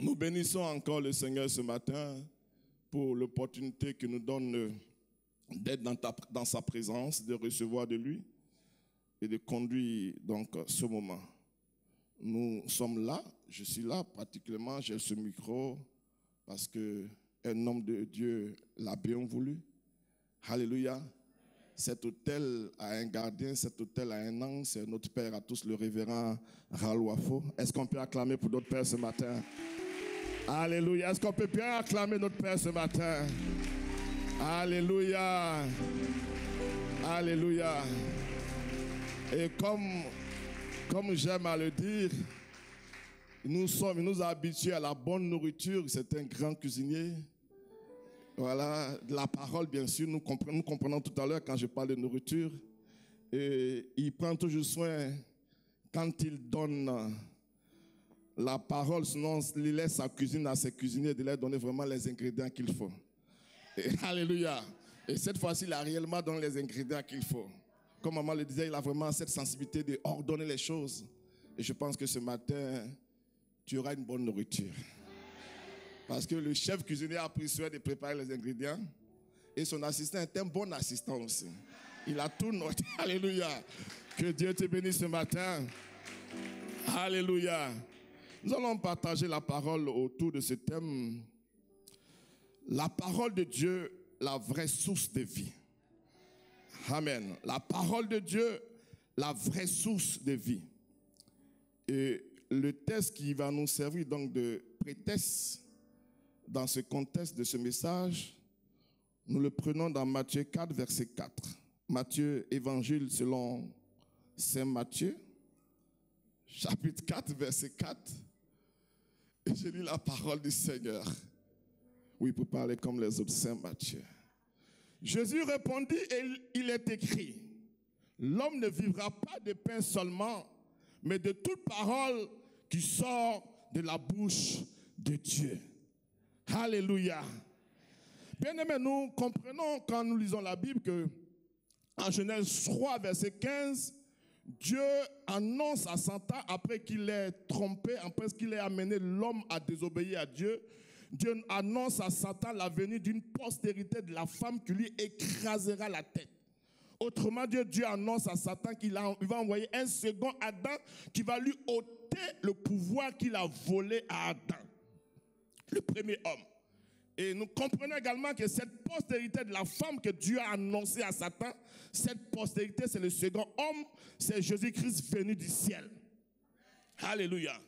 Nous bénissons encore le Seigneur ce matin pour l'opportunité qu'il nous donne d'être dans sa présence, de recevoir de lui et de conduire donc ce moment. Nous sommes là, je suis là pratiquement, j'ai ce micro parce que un homme de Dieu l'a bien voulu. Alléluia. Cet hôtel a un gardien, cet hôtel a un ange, c'est notre Père à tous, le révérend Ralouafo. Est-ce qu'on peut acclamer pour notre Père ce matin? Alléluia. Est-ce qu'on peut bien acclamer notre Père ce matin? Alléluia. Alléluia. Et comme j'aime à le dire, il nous a habitués à la bonne nourriture. C'est un grand cuisinier. Voilà, la parole, bien sûr, nous comprenons tout à l'heure quand je parle de nourriture. Et il prend toujours soin, quand il donne la parole, sinon il laisse sa cuisine à ses cuisiniers de leur donner vraiment les ingrédients qu'il faut. Et, alléluia. Et cette fois-ci, il a réellement donné les ingrédients qu'il faut. Comme maman le disait, il a vraiment cette sensibilité de ordonner les choses. Et je pense que ce matin, tu auras une bonne nourriture. Parce que le chef cuisinier a pris soin de préparer les ingrédients. Et son assistant est un bon assistant aussi. Il a tout noté. Alléluia. Que Dieu te bénisse ce matin. Alléluia. Nous allons partager la parole autour de ce thème. La parole de Dieu, la vraie source de vie. Amen. La parole de Dieu, la vraie source de vie. Et le texte qui va nous servir donc de prétexte dans ce contexte de ce message, nous le prenons dans Matthieu 4, verset 4. Matthieu, évangile selon Saint Matthieu, chapitre 4, verset 4. Et je lis la parole du Seigneur. Oui, pour parler comme les autres, Saint Matthieu. Jésus répondit, et il est écrit, l'homme ne vivra pas de pain seulement, mais de toute parole qui sort de la bouche de Dieu. Alléluia. Bien-aimés, nous comprenons quand nous lisons la Bible que en Genèse 3, verset 15, Dieu annonce à Satan, après qu'il ait trompé, après qu'il ait amené l'homme à désobéir à Dieu, Dieu annonce à Satan la venue d'une postérité de la femme qui lui écrasera la tête. Autrement dit, Dieu annonce à Satan qu'il va envoyer un second Adam qui va lui ôter le pouvoir qu'il a volé à Adam, le premier homme. Et nous comprenons également que cette postérité de la femme que Dieu a annoncée à Satan, cette postérité, c'est le second homme, c'est Jésus-Christ venu du ciel. Alléluia.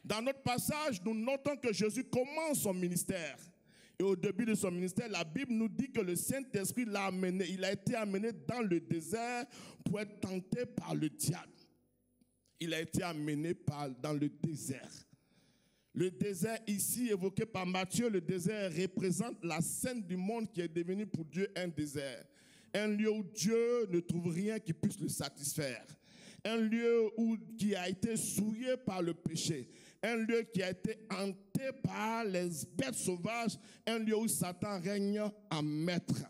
Dans notre passage, nous notons que Jésus commence son ministère. Et au début de son ministère, la Bible nous dit que le Saint-Esprit l'a amené, il a été amené dans le désert pour être tenté par le diable. Il a été amené dans le désert. Le désert ici évoqué par Matthieu, le désert représente la scène du monde qui est devenue pour Dieu un désert. Un lieu où Dieu ne trouve rien qui puisse le satisfaire. Un lieu qui a été souillé par le péché. Un lieu qui a été hanté par les bêtes sauvages. Un lieu où Satan règne en maître.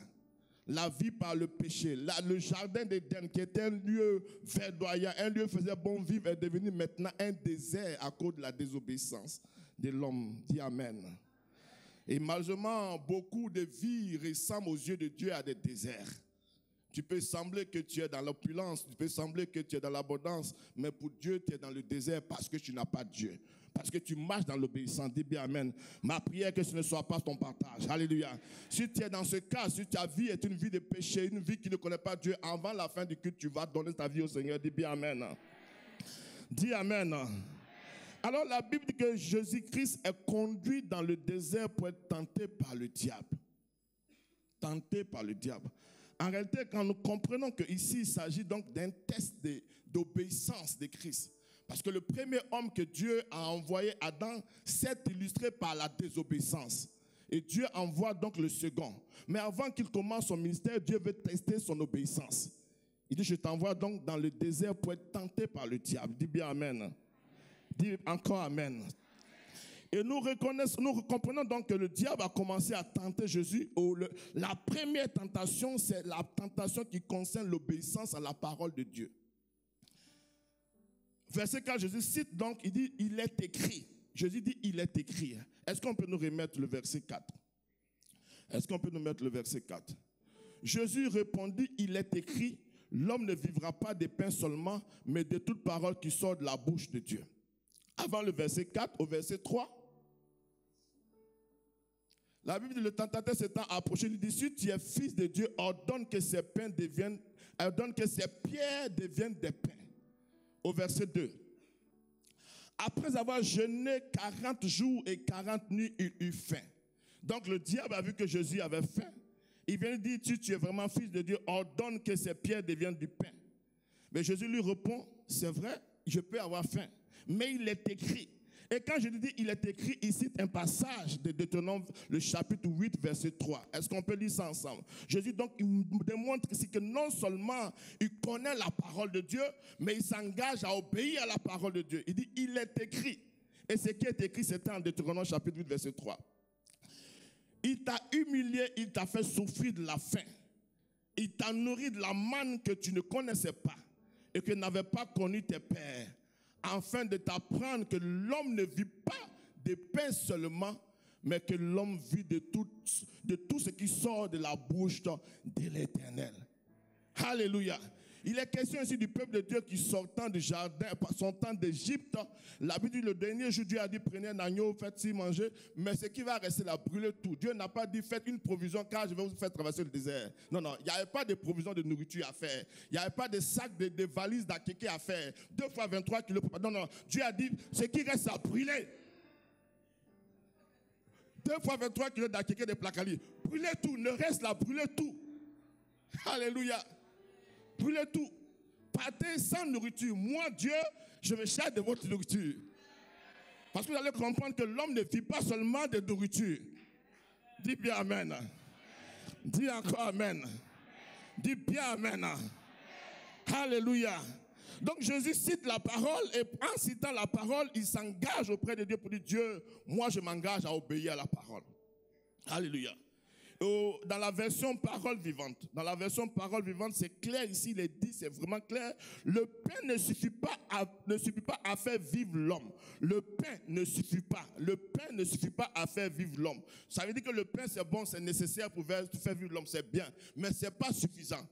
La vie par le péché. Le jardin d'Éden, qui était un lieu verdoyant, un lieu qui faisait bon vivre, est devenu maintenant un désert à cause de la désobéissance de l'homme. Dis Amen. Et malheureusement, beaucoup de vies ressemblent aux yeux de Dieu à des déserts. Tu peux sembler que tu es dans l'opulence, tu peux sembler que tu es dans l'abondance, mais pour Dieu, tu es dans le désert parce que tu n'as pas Dieu. Parce que tu marches dans l'obéissance. Dis bien Amen. Ma prière est que ce ne soit pas ton partage. Alléluia. Si tu es dans ce cas, si ta vie est une vie de péché, une vie qui ne connaît pas Dieu, avant la fin du culte, tu vas donner ta vie au Seigneur. Dis bien Amen. Dis Amen. Alors la Bible dit que Jésus-Christ est conduit dans le désert pour être tenté par le diable. Tenté par le diable. En réalité, quand nous comprenons qu'ici, il s'agit donc d'un test d'obéissance de Christ. Parce que le premier homme que Dieu a envoyé, Adam, s'est illustré par la désobéissance. Et Dieu envoie donc le second. Mais avant qu'il commence son ministère, Dieu veut tester son obéissance. Il dit, je t'envoie donc dans le désert pour être tenté par le diable. Dis bien Amen. Dis encore Amen. Et nous comprenons donc que le diable a commencé à tenter Jésus. La première tentation, c'est la tentation qui concerne l'obéissance à la parole de Dieu. Verset 4, Jésus cite donc, il dit, il est écrit. Jésus dit, il est écrit. Est-ce qu'on peut nous remettre le verset 4? Est-ce qu'on peut nous mettre le verset 4? Jésus répondit, il est écrit, l'homme ne vivra pas de pain seulement, mais de toute parole qui sort de la bouche de Dieu. Avant le verset 4, au verset 3, la Bible dit, le tentateur s'étant approché, il dit, si tu es fils de Dieu, ordonne que ces pierres deviennent des pains. Au verset 2. Après avoir jeûné 40 jours et 40 nuits, il eut faim. Donc le diable a vu que Jésus avait faim. Il vient lui dire, si tu es vraiment fils de Dieu, ordonne que ces pierres deviennent du pain. Mais Jésus lui répond, c'est vrai, je peux avoir faim, mais il est écrit. Et quand je dis il est écrit, il cite un passage de Deutéronome, le chapitre 8, verset 3. Est-ce qu'on peut lire ça ensemble? Jésus donc il me démontre ici que non seulement il connaît la parole de Dieu, mais il s'engage à obéir à la parole de Dieu. Il dit il est écrit. Et ce qui est écrit, c'était en Deutéronome chapitre 8, verset 3. Il t'a humilié, il t'a fait souffrir de la faim. Il t'a nourri de la manne que tu ne connaissais pas et que n'avaient pas connu tes pères, afin de t'apprendre que l'homme ne vit pas de pain seulement, mais que l'homme vit de tout ce qui sort de la bouche de l'Éternel. Alléluia. Il est question ici du peuple de Dieu qui sortant du jardin, sortant d'Égypte. La Bible dit, le dernier jour, Dieu a dit, prenez un agneau, faites-y manger, mais ce qui va rester là, brûlez tout. Dieu n'a pas dit, faites une provision car je vais vous faire traverser le désert. Non, non, il n'y avait pas de provision de nourriture à faire. Il n'y avait pas de sac, de valises d'akeke à faire. 2 fois 23 kilos. Non, non, Dieu a dit, ce qui reste à brûler. 2 fois 23 kilos d'akeke de placali. Brûlez tout, ne reste là, brûlez tout. Alléluia. Brûlez tout. Partez sans nourriture. Moi, Dieu, je me charge de votre nourriture. Parce que vous allez comprendre que l'homme ne vit pas seulement de nourriture. Dis bien Amen. Dis encore Amen. Dis bien Amen. Alléluia. Donc Jésus cite la parole et en citant la parole, il s'engage auprès de Dieu pour dire, Dieu, moi je m'engage à obéir à la parole. Alléluia. Dans la version parole vivante, c'est clair ici, il est dit, c'est vraiment clair. Le pain ne suffit pas à faire vivre l'homme. Le pain ne suffit pas. Le pain ne suffit pas à faire vivre l'homme. Ça veut dire que le pain, c'est bon, c'est nécessaire pour faire vivre l'homme, c'est bien, mais ce n'est pas suffisant.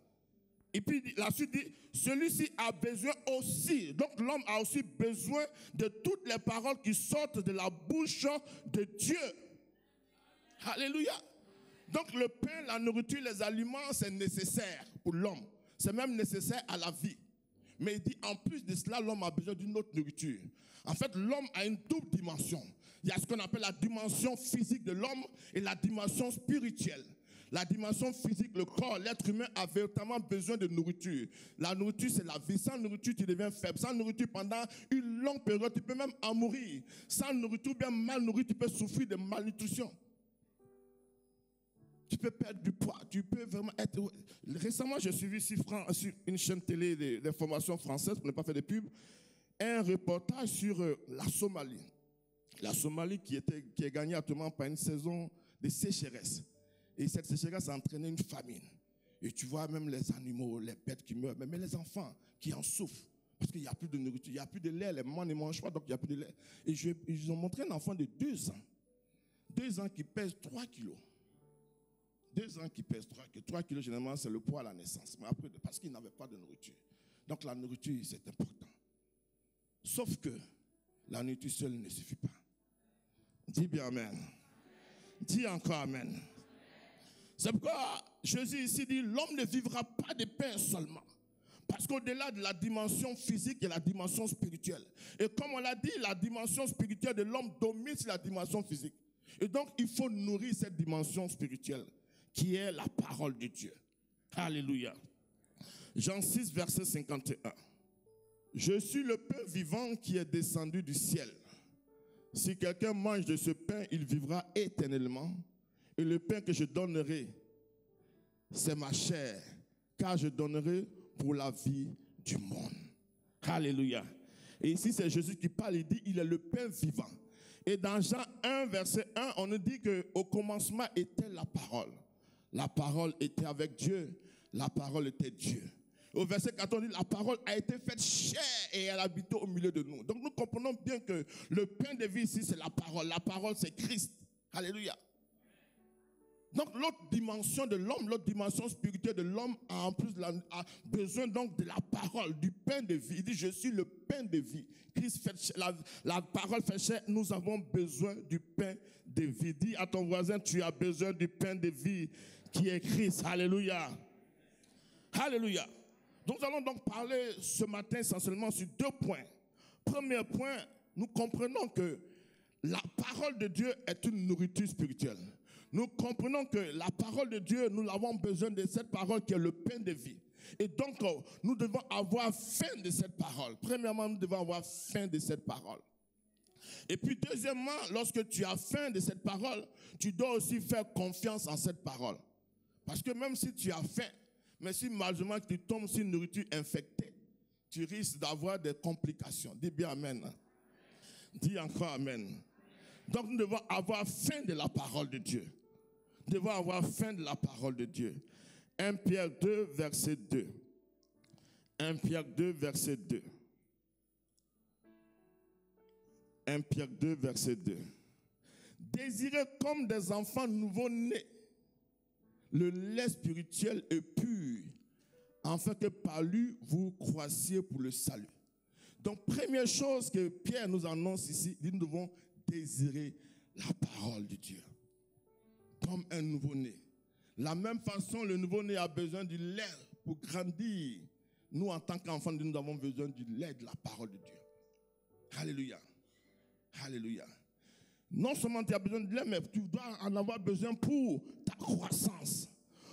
Et puis la suite dit, celui-ci a besoin aussi, donc l'homme a aussi besoin de toutes les paroles qui sortent de la bouche de Dieu. Alléluia. Donc le pain, la nourriture, les aliments, c'est nécessaire pour l'homme. C'est même nécessaire à la vie. Mais il dit, en plus de cela, l'homme a besoin d'une autre nourriture. En fait, l'homme a une double dimension. Il y a ce qu'on appelle la dimension physique de l'homme et la dimension spirituelle. La dimension physique, le corps, l'être humain a véritablement besoin de nourriture. La nourriture, c'est la vie. Sans nourriture, tu deviens faible. Sans nourriture, pendant une longue période, tu peux même en mourir. Sans nourriture, bien mal nourri, tu peux souffrir de malnutrition. Tu peux perdre du poids, tu peux vraiment être... Récemment, j'ai suivi sur une chaîne télé d'information française, pour ne pas faire de pub, un reportage sur la Somalie. La Somalie qui est gagnée actuellement par une saison de sécheresse. Et cette sécheresse a entraîné une famine. Et tu vois même les animaux, les bêtes qui meurent, mais les enfants qui en souffrent. Parce qu'il n'y a plus de nourriture, il n'y a plus de lait, les mamans ne mangent pas, donc il n'y a plus de lait. Et ils ont montré un enfant de 2 ans. 2 ans qui pèse 3 kilos. 2 ans qui pèsent 3 kilos. 3 kilos, généralement, c'est le poids à la naissance. Mais après, parce qu'ils n'avaient pas de nourriture. Donc, la nourriture, c'est important. Sauf que la nourriture seule ne suffit pas. Dis bien Amen. Dis encore Amen. C'est pourquoi Jésus ici dit, l'homme ne vivra pas de pain seulement. Parce qu'au-delà de la dimension physique, il y a la dimension spirituelle. Et comme on l'a dit, la dimension spirituelle de l'homme domine sur la dimension physique. Et donc, il faut nourrir cette dimension spirituelle, qui est la parole de Dieu. Alléluia. Jean 6, verset 51. Je suis le pain vivant qui est descendu du ciel. Si quelqu'un mange de ce pain, il vivra éternellement. Et le pain que je donnerai, c'est ma chair, car je donnerai pour la vie du monde. Alléluia. Et ici, c'est Jésus qui parle, il dit, il est le pain vivant. Et dans Jean 1, verset 1, on nous dit qu'au commencement était la parole. La parole était avec Dieu, la parole était Dieu. Au verset 14, la parole a été faite chair et elle habitait au milieu de nous. Donc nous comprenons bien que le pain de vie ici, c'est la parole. La parole, c'est Christ. Alléluia. Donc l'autre dimension de l'homme, l'autre dimension spirituelle de l'homme a en plus a besoin donc de la parole, du pain de vie. Il dit, je suis le pain de vie. Christ fait la parole fait chair, nous avons besoin du pain de vie. Dis à ton voisin, tu as besoin du pain de vie qui est Christ. Alléluia. Alléluia. Nous allons donc parler ce matin essentiellement sur 2 points. Premier point, nous comprenons que la parole de Dieu est une nourriture spirituelle. Nous comprenons que la parole de Dieu, nous avons besoin de cette parole qui est le pain de vie. Et donc, nous devons avoir faim de cette parole. Premièrement, nous devons avoir faim de cette parole. Et puis, deuxièmement, lorsque tu as faim de cette parole, tu dois aussi faire confiance en cette parole. Parce que même si tu as faim, mais si malheureusement tu tombes sur une nourriture infectée, tu risques d'avoir des complications. Dis bien amen. Dis encore amen. Donc, nous devons avoir faim de la parole de Dieu. Nous devons avoir faim de la parole de Dieu. 1 Pierre 2, verset 2. 1 Pierre 2, verset 2. 1 Pierre 2, verset 2. Désirez comme des enfants nouveau-nés le lait spirituel et pur, afin que par lui vous croissiez pour le salut. Donc, première chose que Pierre nous annonce ici, nous devons désirer la parole de Dieu. Comme un nouveau-né. La même façon, le nouveau-né a besoin du lait pour grandir. Nous, en tant qu'enfants, nous avons besoin du lait de la parole de Dieu. Alléluia. Alléluia. Non seulement tu as besoin de lait, mais tu dois en avoir besoin pour ta croissance.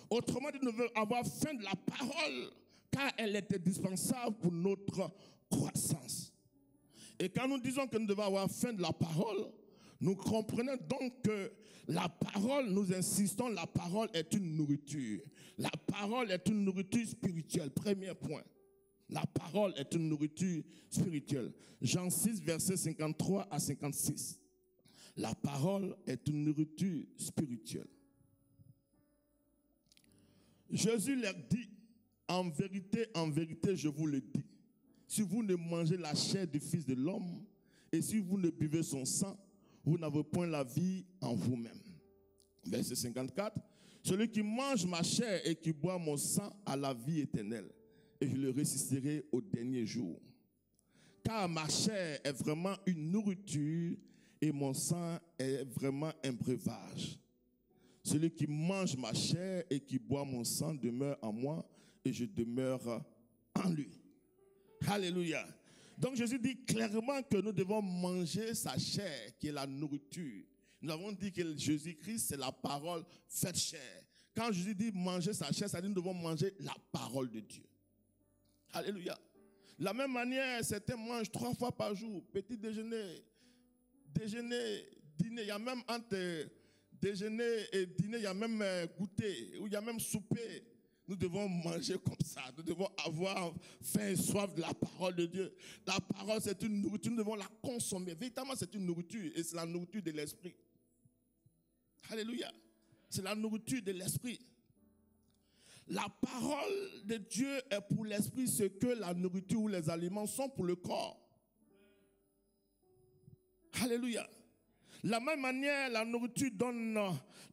Autrement dit, nous devons avoir faim de la parole, car elle est indispensable pour notre croissance. Et quand nous disons que nous devons avoir faim de la parole, nous comprenons donc que la parole, nous insistons, la parole est une nourriture. La parole est une nourriture spirituelle. Premier point. La parole est une nourriture spirituelle. Jean 6, versets 53 à 56. La parole est une nourriture spirituelle. Jésus leur dit, en vérité, je vous le dis, si vous ne mangez la chair du Fils de l'homme et si vous ne buvez son sang, vous n'avez point la vie en vous-même. Verset 54, celui qui mange ma chair et qui boit mon sang a la vie éternelle, et je le ressusciterai au dernier jour. Car ma chair est vraiment une nourriture et mon sang est vraiment un breuvage. Celui qui mange ma chair et qui boit mon sang demeure en moi et je demeure en lui. Alléluia. Donc Jésus dit clairement que nous devons manger sa chair qui est la nourriture. Nous avons dit que Jésus-Christ c'est la parole faite chair. Quand Jésus dit manger sa chair, ça dit que nous devons manger la parole de Dieu. Alléluia. De la même manière, certains mangent 3 fois par jour, petit déjeuner, dîner, il y a même entre déjeuner et dîner, il y a même goûter, ou il y a même souper. Nous devons manger comme ça. Nous devons avoir faim et soif de la parole de Dieu. La parole, c'est une nourriture. Nous devons la consommer. Véritablement, c'est une nourriture. Et c'est la nourriture de l'esprit. Alléluia. C'est la nourriture de l'esprit. La parole de Dieu est pour l'esprit ce que la nourriture ou les aliments sont pour le corps. Alléluia. De la même manière, la nourriture donne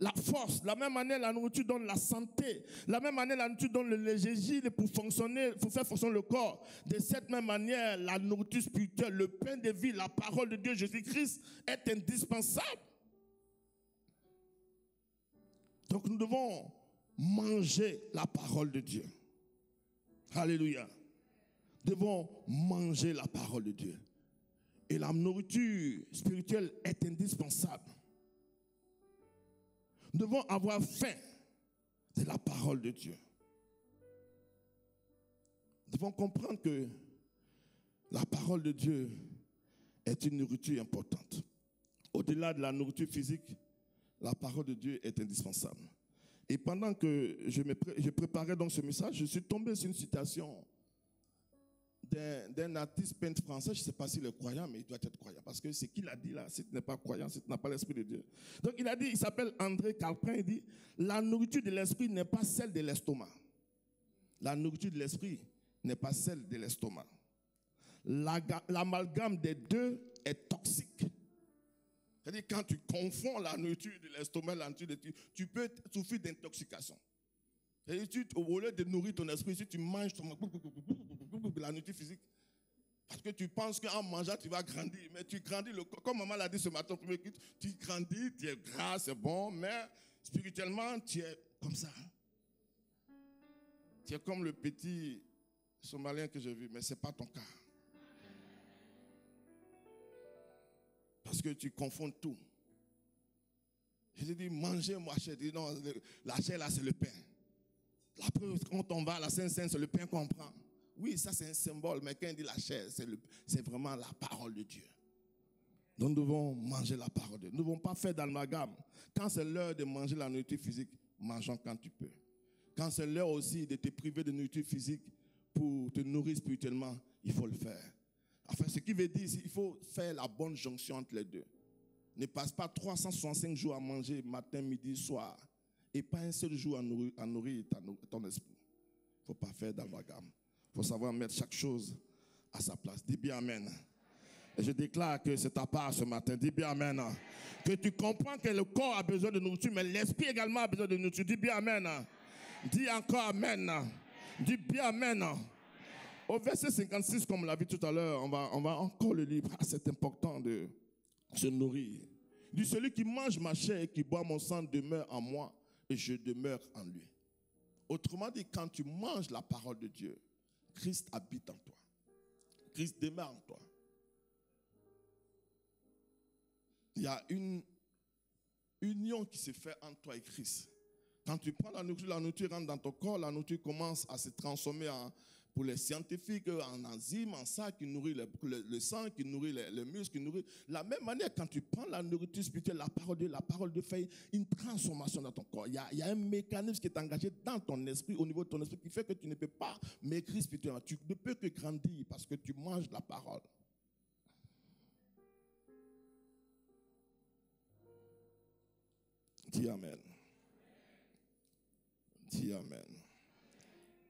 la force. De la même manière, la nourriture donne la santé. De la même manière, la nourriture donne l'énergie pour fonctionner, pour faire fonctionner le corps. De cette même manière, la nourriture spirituelle, le pain de vie, la parole de Dieu, Jésus-Christ, est indispensable. Donc nous devons manger la parole de Dieu. Alléluia. Nous devons manger la parole de Dieu. Et la nourriture spirituelle est indispensable. Nous devons avoir faim de la parole de Dieu. Nous devons comprendre que la parole de Dieu est une nourriture importante. Au-delà de la nourriture physique, la parole de Dieu est indispensable. Et pendant que je préparais donc ce message, je suis tombé sur une citation d'un artiste peintre français. Je ne sais pas s'il est croyant, mais il doit être croyant. Parce que ce qu'il a dit là, si tu n'es pas croyant, si tu n'as pas l'esprit de Dieu. Donc il a dit, il s'appelle André Calpin, il dit, la nourriture de l'esprit n'est pas celle de l'estomac. La nourriture de l'esprit n'est pas celle de l'estomac. L'amalgame des deux est toxique. C'est-à-dire quand tu confonds la nourriture de l'estomac, la nourriture de tu peux souffrir d'intoxication. C'est-à-dire au lieu de nourrir ton esprit, si tu manges la nourriture physique, parce que tu penses qu'en mangeant, tu vas grandir. Mais tu grandis, comme maman l'a dit ce matin, tu grandis, tu es gras, c'est bon, mais spirituellement, tu es comme ça. Tu es comme le petit Somalien que j'ai vu, mais ce n'est pas ton cas. Parce que tu confonds tout. Je te dis, mangez, moi, je dis, non, la chair là, c'est le pain. La preuve, quand on va à la Sainte-Sainte, c'est le pain qu'on prend. Oui, ça c'est un symbole, mais quand il dit la chair, c'est vraiment la parole de Dieu. Donc nous devons manger la parole de Dieu. Nous ne devons pas faire d'amalgame. Quand c'est l'heure de manger la nourriture physique, mangeons quand tu peux. Quand c'est l'heure aussi de te priver de nourriture physique pour te nourrir spirituellement, il faut le faire. Enfin, ce qui veut dire, il faut faire la bonne jonction entre les deux. Ne passe pas 365 jours à manger matin, midi, soir, et pas un seul jour à nourrir ton esprit. Il ne faut pas faire d'amalgame. Il faut savoir mettre chaque chose à sa place. Dis bien amen. Et je déclare que c'est ta part ce matin. Dis bien amen. Que tu comprends que le corps a besoin de nourriture, mais l'esprit également a besoin de nourriture. Dis bien amen. Dis encore amen. Dis bien amen. Au verset 56, comme on l'a vu tout à l'heure, on va encore le lire. C'est important de se nourrir. Il dit, celui qui mange ma chair et qui boit mon sang demeure en moi et je demeure en lui. Autrement dit, quand tu manges la parole de Dieu, Christ habite en toi. Christ demeure en toi. Il y a une union qui se fait entre toi et Christ. Quand tu prends la nourriture rentre dans ton corps, la nourriture commence à se transformer pour les scientifiques en enzymes, en ça qui nourrit le sang, qui nourrit les muscles, qui nourrit. La même manière, quand tu prends la nourriture spirituelle, la parole de fait une transformation dans ton corps. Il y a un mécanisme qui est engagé dans ton esprit, au niveau de ton esprit, qui fait que tu ne peux pas maigrir spirituellement. Tu ne peux que grandir parce que tu manges la parole. Dis amen. Dis amen.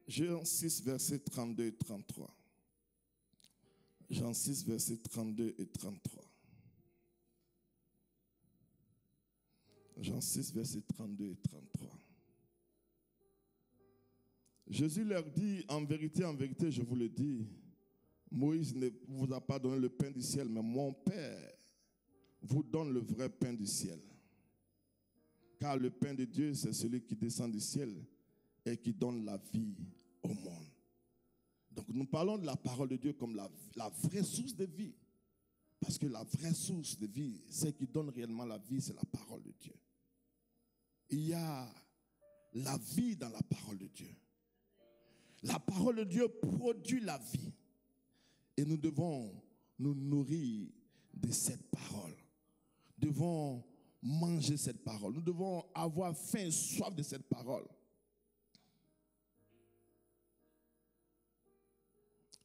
Jean 6, versets 32 et 33. Jean 6, versets 32 et 33. Jean 6, versets 32 et 33. Jésus leur dit, en vérité, je vous le dis, Moïse ne vous a pas donné le pain du ciel, mais mon Père vous donne le vrai pain du ciel. Car le pain de Dieu, c'est celui qui descend du ciel et qui donne la vie au monde. Donc nous parlons de la parole de Dieu comme la vraie source de vie. Parce que la vraie source de vie, celle qui donne réellement la vie, c'est la parole de Dieu. Il y a la vie dans la parole de Dieu. La parole de Dieu produit la vie. Et nous devons nous nourrir de cette parole. Nous devons manger cette parole. Nous devons avoir faim et soif de cette parole.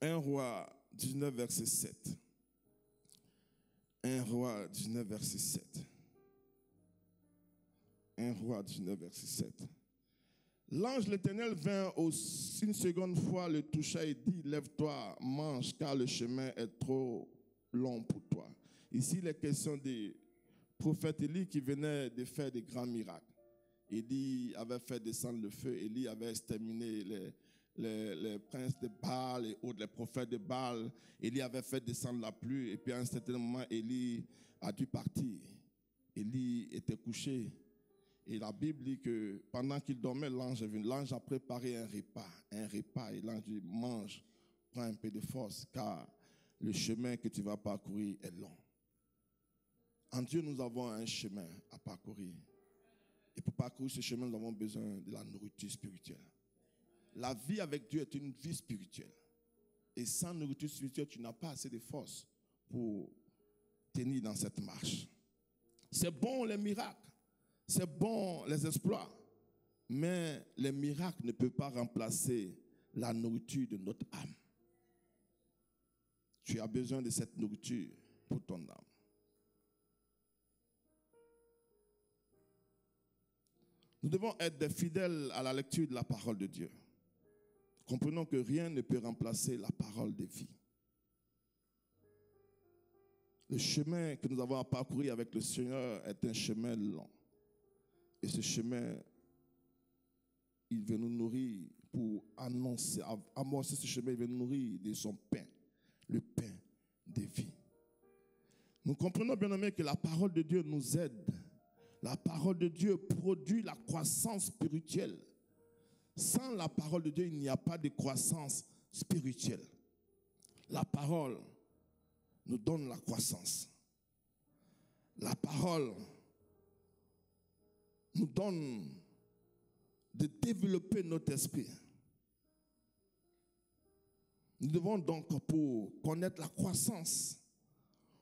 1 Roi 19, verset 7. 1 Roi 19, verset 7. 1 Roi 19, verset 7. L'ange de l'Éternel vint une seconde fois, le toucha et dit, lève-toi, mange, car le chemin est trop long pour toi. Ici, il est question des prophètes Élie qui venait de faire des grands miracles. Élie avait fait descendre le feu, Élie avait exterminé les princes de Baal et autres, les prophètes de Baal. Élie avait fait descendre la pluie et puis à un certain moment, Élie a dû partir. Élie était couché. Et la Bible dit que pendant qu'il dormait, l'ange est venu. L'ange a préparé un repas. Et l'ange dit, mange, prends un peu de force, car le chemin que tu vas parcourir est long. En Dieu, nous avons un chemin à parcourir. Et pour parcourir ce chemin, nous avons besoin de la nourriture spirituelle. La vie avec Dieu est une vie spirituelle. Et sans nourriture spirituelle, tu n'as pas assez de force pour tenir dans cette marche. C'est bon les miracles. C'est bon les exploits, mais les miracles ne peuvent pas remplacer la nourriture de notre âme. Tu as besoin de cette nourriture pour ton âme. Nous devons être des fidèles à la lecture de la parole de Dieu. comprenons que rien ne peut remplacer la parole de vie. Le chemin que nous avons à parcourir avec le Seigneur est un chemin long. Et ce chemin, il veut nous nourrir pour annoncer, amorcer ce chemin, il veut nous nourrir de son pain, le pain de vie. Nous comprenons bien aimé que la parole de Dieu nous aide. La parole de Dieu produit la croissance spirituelle. Sans la parole de Dieu, il n'y a pas de croissance spirituelle. La parole nous donne la croissance. La parole nous donne de développer notre esprit. Nous devons donc, pour connaître la croissance,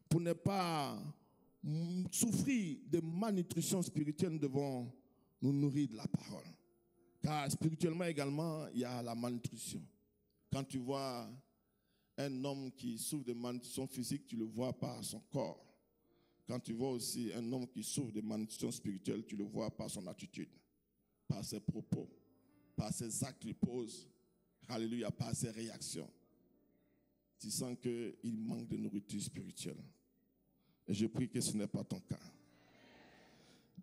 pour ne pas souffrir de malnutrition spirituelle, nous devons nous nourrir de la parole. Car spirituellement également, il y a la malnutrition. Quand tu vois un homme qui souffre de malnutrition physique, tu le vois par son corps. Quand tu vois aussi un homme qui souffre de malnutrition spirituelle, tu le vois par son attitude, par ses propos, par ses actes qu'il pose. Alléluia, par ses réactions. Tu sens qu'il manque de nourriture spirituelle. Et je prie que ce n'est pas ton cas.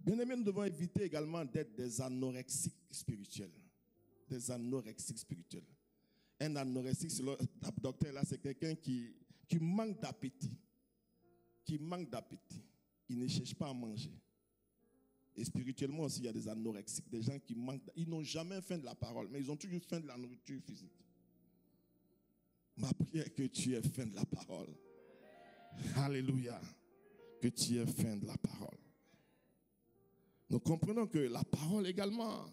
Bien-aimés, nous devons éviter également d'être des anorexiques spirituels. Des anorexiques spirituels. Un anorexique, selon le docteur là, c'est quelqu'un qui manque d'appétit. Qui manque d'appétit. Il ne cherche pas à manger. Et spirituellement aussi, il y a des anorexiques, des gens qui manquent. Ils n'ont jamais faim de la parole, mais ils ont toujours faim de la nourriture physique. Ma prière est que tu aies faim de la parole. Alléluia. Que tu aies faim de la parole. Nous comprenons que la parole également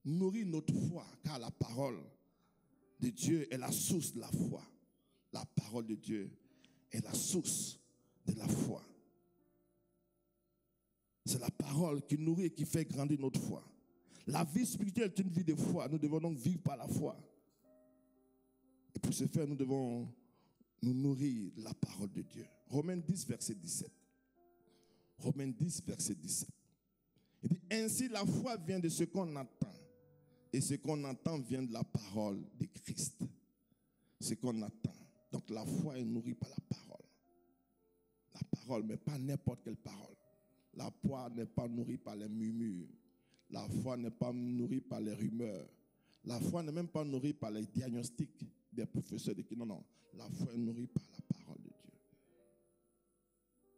nourrit notre foi, car la parole de Dieu est la source de la foi. La parole de Dieu est la source de la foi. C'est la parole qui nourrit et qui fait grandir notre foi. La vie spirituelle est une vie de foi. Nous devons donc vivre par la foi. Et pour ce faire, nous devons nous nourrir de la parole de Dieu. Romains 10, verset 17. Romains 10, verset 17. Il dit, ainsi la foi vient de ce qu'on entend. Et ce qu'on entend vient de la parole de Christ. Ce qu'on attend. Donc la foi est nourrie par la parole. La parole, mais pas n'importe quelle parole. La foi n'est pas nourrie par les murmures. La foi n'est pas nourrie par les rumeurs. La foi n'est même pas nourrie par les diagnostics des professeurs. Non. La foi est nourrie par la parole de Dieu.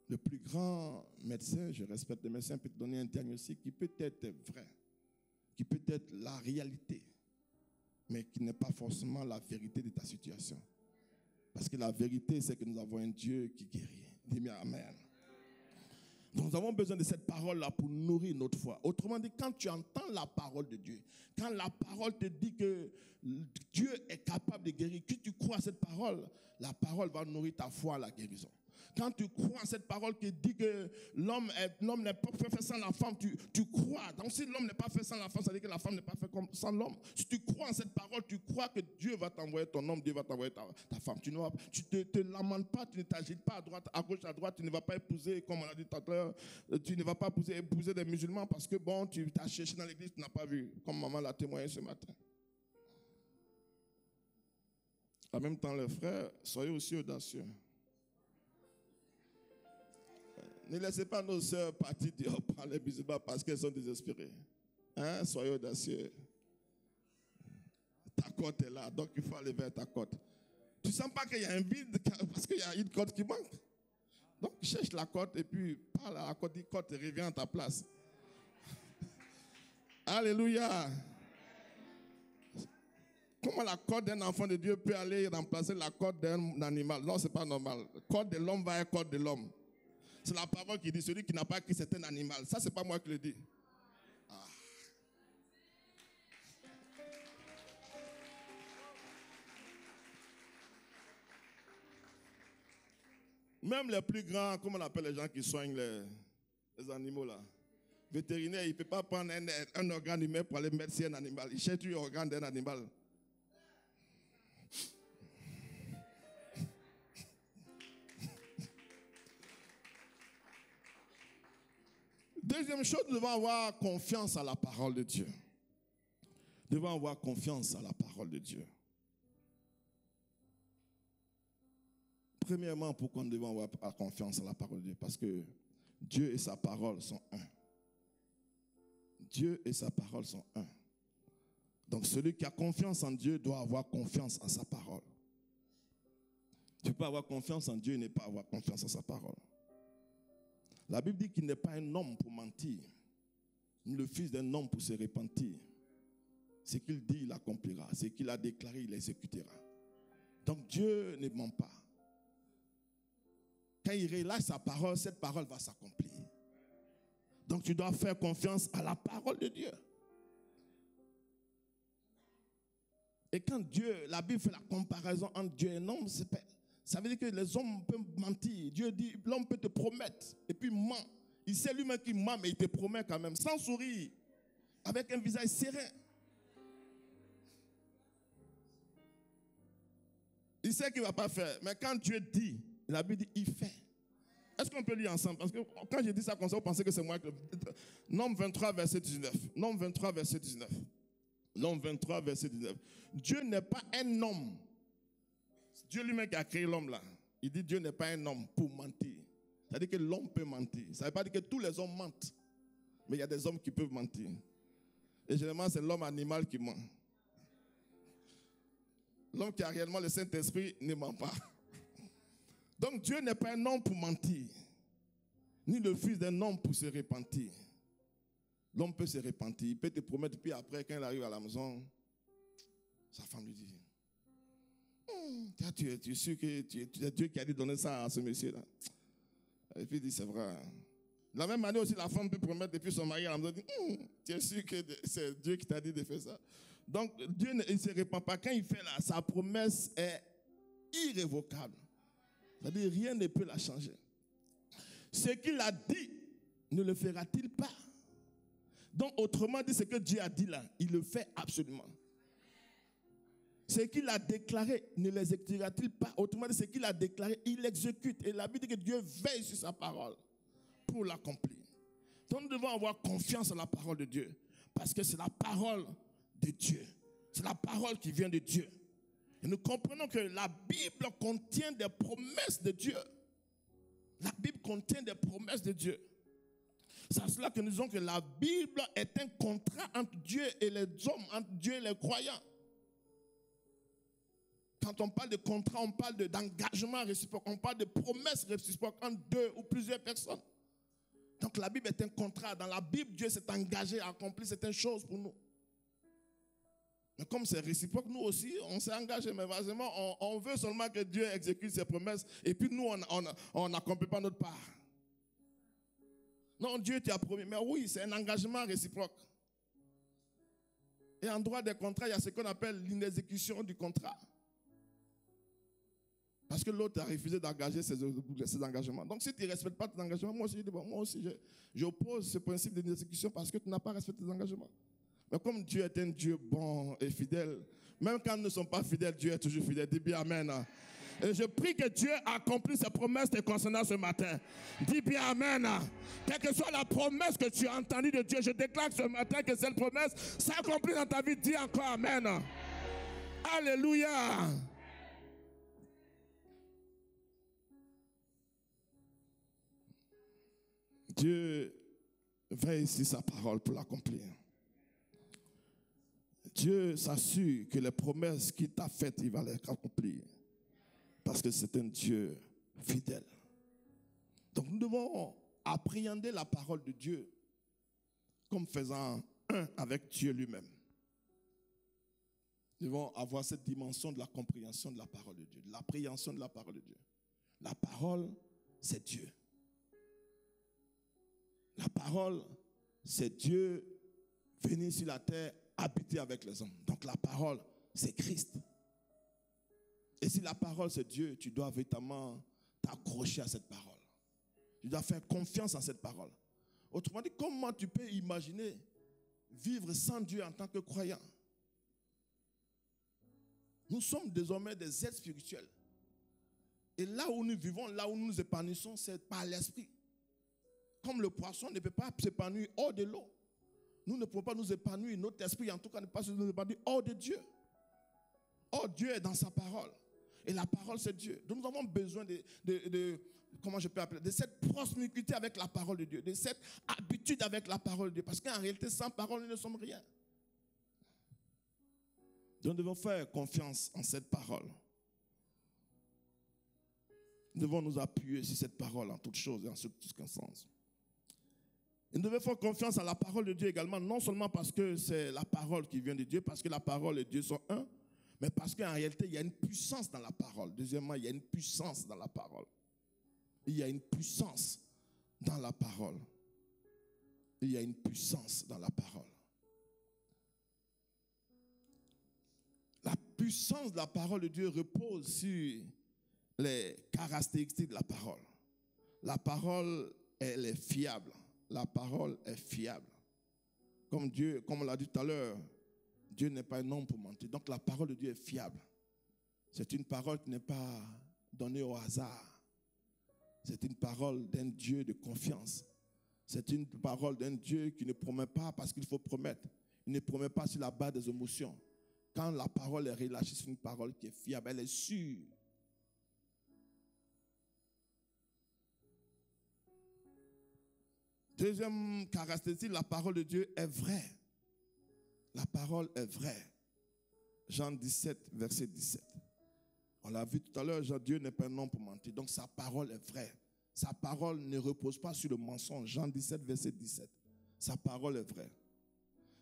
Le plus grand médecin, je respecte les médecins, peut te donner un diagnostic qui peut être vrai, qui peut être la réalité, mais qui n'est pas forcément la vérité de ta situation. Parce que la vérité, c'est que nous avons un Dieu qui guérit. Dis-moi amen. Donc, nous avons besoin de cette parole-là pour nourrir notre foi. Autrement dit, quand tu entends la parole de Dieu, quand la parole te dit que Dieu est capable de guérir, que tu crois à cette parole, la parole va nourrir ta foi à la guérison. Quand tu crois à cette parole qui dit que l'homme n'est pas fait sans la femme, tu crois. Donc si l'homme n'est pas fait sans la femme, ça veut dire que la femme n'est pas faite sans l'homme. Si tu crois en cette parole, tu crois que Dieu va t'envoyer ton homme, Dieu va t'envoyer ta femme. Tu ne te lamentes pas, tu ne t'agites pas à gauche, à droite, tu ne vas pas épouser, comme on l'a dit tout à l'heure, tu ne vas pas épouser des musulmans parce que bon, tu t'as cherché dans l'église, tu n'as pas vu, comme maman l'a témoigné ce matin. En même temps, les frères, soyez aussi audacieux. Ne laissez pas nos sœurs partir par les musulmans parce qu'elles sont désespérées. Hein? Soyez audacieux. Ta côte est là, donc il faut aller vers ta côte. Tu ne sens pas qu'il y a un vide parce qu'il y a une côte qui manque. Donc cherche la côte et puis parle à la côte, dis côte et reviens à ta place. Alléluia. Comment la côte d'un enfant de Dieu peut aller remplacer la côte d'un animal? Non, ce n'est pas normal. Côte de l'homme va être côte de l'homme. C'est la parole qui dit, celui qui n'a pas Christ c'est un animal. Ça, ce n'est pas moi qui le dis. Ah. Même les plus grands, comment on appelle les gens qui soignent les animaux là? Vétérinaire, il ne peut pas prendre un organe humain pour aller mettre sur un animal. Il cherche un organe d'un animal. Deuxième chose, nous devons avoir confiance à la parole de Dieu. Nous devons avoir confiance à la parole de Dieu. Premièrement, pourquoi nous devons avoir confiance en la parole de Dieu? Parce que Dieu et sa parole sont un. Dieu et sa parole sont un. Donc celui qui a confiance en Dieu doit avoir confiance en sa parole. Tu peux avoir confiance en Dieu et ne pas avoir confiance en sa parole. La Bible dit qu'il n'est pas un homme pour mentir, ni le fils d'un homme pour se repentir. Ce qu'il dit, il accomplira. Ce qu'il a déclaré, il exécutera. Donc Dieu ne ment pas. Quand il relâche sa parole, cette parole va s'accomplir. Donc tu dois faire confiance à la parole de Dieu. Et quand Dieu, la Bible fait la comparaison entre Dieu et l'homme, ça veut dire que les hommes peuvent mentir. Dieu dit, l'homme peut te promettre et puis ment. Il sait lui-même qu'il ment, mais il te promet quand même, sans sourire, avec un visage serein. Il sait qu'il ne va pas faire, mais quand Dieu dit, la Bible dit, il fait. Est-ce qu'on peut lire ensemble? Parce que quand je dis ça comme ça, vous pensez que c'est moi qui... Nombre 23, verset 19. Nombre 23, verset 19. Nombre 23, verset 19. Dieu n'est pas un homme. Dieu lui-même qui a créé l'homme là. Il dit Dieu n'est pas un homme pour mentir. Ça veut dire que l'homme peut mentir. Ça ne veut pas dire que tous les hommes mentent. Mais il y a des hommes qui peuvent mentir. Et généralement, c'est l'homme animal qui ment. L'homme qui a réellement le Saint-Esprit ne ment pas. Donc Dieu n'est pas un homme pour mentir, ni le fils d'un homme pour se repentir. L'homme peut se repentir, il peut te promettre, puis après, quand il arrive à la maison, sa femme lui dit, tu es sûr que c'est Dieu qui a dit donner ça à ce monsieur-là? Et puis il dit, c'est vrai. De la même manière aussi, la femme peut promettre, et puis son mari à la maison dit, tu es sûr que c'est Dieu qui t'a dit de faire ça? Donc Dieu ne se repent pas. Quand il fait là, sa promesse est irrévocable. C'est-à-dire, rien ne peut la changer. Ce qu'il a dit, ne le fera-t-il pas? Donc, autrement dit, ce que Dieu a dit là, il le fait absolument. Ce qu'il a déclaré, ne l'exécutera-t-il pas? Autrement dit, ce qu'il a déclaré, il l'exécute. Et la Bible dit que Dieu veille sur sa parole pour l'accomplir. Donc, nous devons avoir confiance en la parole de Dieu. Parce que c'est la parole de Dieu. C'est la parole qui vient de Dieu. Et nous comprenons que la Bible contient des promesses de Dieu. La Bible contient des promesses de Dieu. C'est à cela que nous disons que la Bible est un contrat entre Dieu et les hommes, entre Dieu et les croyants. Quand on parle de contrat, on parle d'engagement réciproque, on parle de promesses réciproques entre deux ou plusieurs personnes. Donc la Bible est un contrat. Dans la Bible, Dieu s'est engagé à accomplir certaines choses pour nous. Mais comme c'est réciproque, nous aussi, on s'est engagé. Mais vraiment, on veut seulement que Dieu exécute ses promesses. Et puis nous, on n'accomplit pas notre part. Non, Dieu t'a promis. Mais oui, c'est un engagement réciproque. Et en droit des contrats, il y a ce qu'on appelle l'inexécution du contrat. Parce que l'autre a refusé d'engager ses engagements. Donc si tu ne respectes pas tes engagements, moi aussi, j'oppose ce principe d'inexécution parce que tu n'as pas respecté tes engagements. Mais comme Dieu est un Dieu bon et fidèle, même quand nous ne sommes pas fidèles, Dieu est toujours fidèle. Dis bien Amen. Et je prie que Dieu accomplisse ses promesses te concernant ce matin. Dis bien Amen. Quelle que soit la promesse que tu as entendue de Dieu, je déclare ce matin que cette promesse s'accomplit dans ta vie. Dis encore Amen. Alléluia. Dieu veille sur sa parole pour l'accomplir. Dieu s'assure que les promesses qu'il t'a faites, il va les accomplir. Parce que c'est un Dieu fidèle. Donc nous devons appréhender la parole de Dieu comme faisant un avec Dieu lui-même. Nous devons avoir cette dimension de la compréhension de la parole de Dieu, de l'appréhension de la parole de Dieu. La parole, c'est Dieu. La parole, c'est Dieu venu sur la terre, habiter avec les hommes. Donc la parole, c'est Christ. Et si la parole, c'est Dieu, tu dois véritablement t'accrocher à cette parole. Tu dois faire confiance en cette parole. Autrement dit, comment tu peux imaginer vivre sans Dieu en tant que croyant? Nous sommes désormais des êtres spirituels. Et là où nous vivons, là où nous nous épanouissons, c'est par l'esprit. Comme le poisson ne peut pas s'épanouir hors de l'eau. Nous ne pouvons pas nous épanouir, notre esprit en tout cas ne peut pas nous épanouir hors de Dieu. Or Dieu est dans sa parole. Et la parole, c'est Dieu. Donc nous avons besoin comment je peux appeler, de cette proximité avec la parole de Dieu, de cette habitude avec la parole de Dieu. Parce qu'en réalité, sans parole, nous ne sommes rien. Donc nous devons faire confiance en cette parole. Nous devons nous appuyer sur cette parole en toutes choses et en toutes circonstances. Et nous devons faire confiance à la parole de Dieu également, non seulement parce que c'est la parole qui vient de Dieu, parce que la parole et Dieu sont un, mais parce qu'en réalité, il y a une puissance dans la parole. Deuxièmement, il y a une puissance dans la parole. Il y a une puissance dans la parole. Il y a une puissance dans la parole. La puissance de la parole de Dieu repose sur les caractéristiques de la parole. La parole, elle est fiable. La parole est fiable. Comme on l'a dit tout à l'heure, Dieu n'est pas un homme pour mentir. Donc la parole de Dieu est fiable. C'est une parole qui n'est pas donnée au hasard. C'est une parole d'un Dieu de confiance. C'est une parole d'un Dieu qui ne promet pas parce qu'il faut promettre. Il ne promet pas sur la base des émotions. Quand la parole est relâchée, c'est une parole qui est fiable. Elle est sûre. Deuxième caractéristique, la parole de Dieu est vraie. La parole est vraie. Jean 17, verset 17. On l'a vu tout à l'heure, Dieu n'est pas un homme pour mentir. Donc sa parole est vraie. Sa parole ne repose pas sur le mensonge. Jean 17, verset 17. Sa parole est vraie.